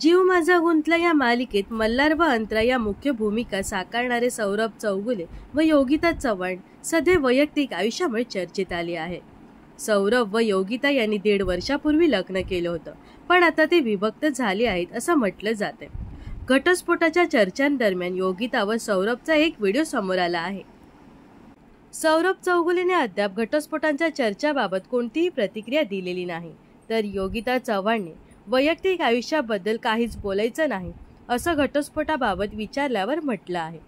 जीव माझा गुंतला या मालिकेत मल्हार व अंतरा या मुख्य भूमिका साकारणारे सौरभ चौगुले व योगिता चव्हाण सध्या वैयक्तिक आयुष्यामुळे चर्चेत आले आहे। सौरभ व योगिता यांनी 1.5 वर्षापूर्वी लग्न केलं होतं, पण आता ते विभक्त झाले आहेत असं म्हटलं जाते। घटस्फोटाच्या चर्चांदरम्यान योगिता व सौरभचा एक व्हिडिओ समोर आला आहे। सौरभ चौगुलेने अद्याप घटस्फोटांच्या चर्चाबाबत कोणतीही प्रतिक्रिया दिलेली नाही, तर योगिता चव्हाणने वैयक्तिक आयुष्याबद्दल काहीच बोलायचं नाही असं घटस्फोटाबाबत विचारल्यावर म्हटलं आहे।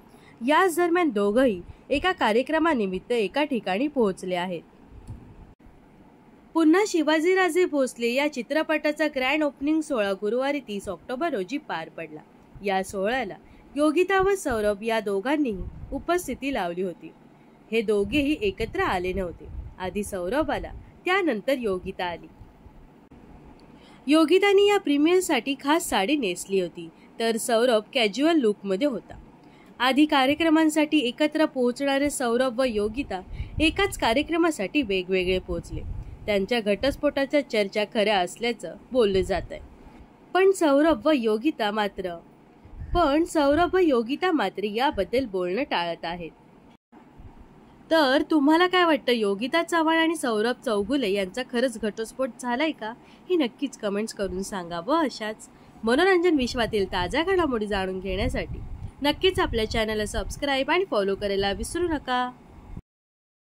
याच दरम्यान दोघंही एका कार्यक्रमानिमित्त एका ठिकाणी पोहोचले आहेत। पुन्हा शिवाजीराजे भोसले या चित्रपटाचा ग्रँड ओपनिंग सोहळा गुरुवारी 30 ऑक्टोबर रोजी पार पडला। या सोहळ्याला योगिता व सौरभ या दोघांनीही उपस्थिती लावली होती। हे दोघेही एकत्र आले नव्हते। आधी सौरभ आला, त्यानंतर योगिता आली। योगिताने या प्रीमियरसाठी खास साडी नेसली होती, तर सौरभ कॅज्युअल लुकमध्ये होता। आधी कार्यक्रमांसाठी एकत्र पोहोचणारे सौरभ व योगिता एकाच कार्यक्रमासाठी वेगवेगळे पोहोचले। त्यांच्या घटस्फोटाच्या चर्चा खऱ्या असल्याचं बोललं जात आहे, पण सौरभ व योगिता मात्र याबद्दल बोलणं टाळत आहेत। तर तुम्हाला काय वाटतं, योगिता चव्हाण आणि सौरभ चौगुले यांचा खरंच घटस्फोट झालाय का? हे नक्कीच कमेंट्स करून सांगा व अशाच मनोरंजन विश्वातील ताज्या घडामोडी जाणून घेण्यासाठी नक्कीच आपल्या चॅनलला सबस्क्राईब आणि फॉलो करायला विसरू नका।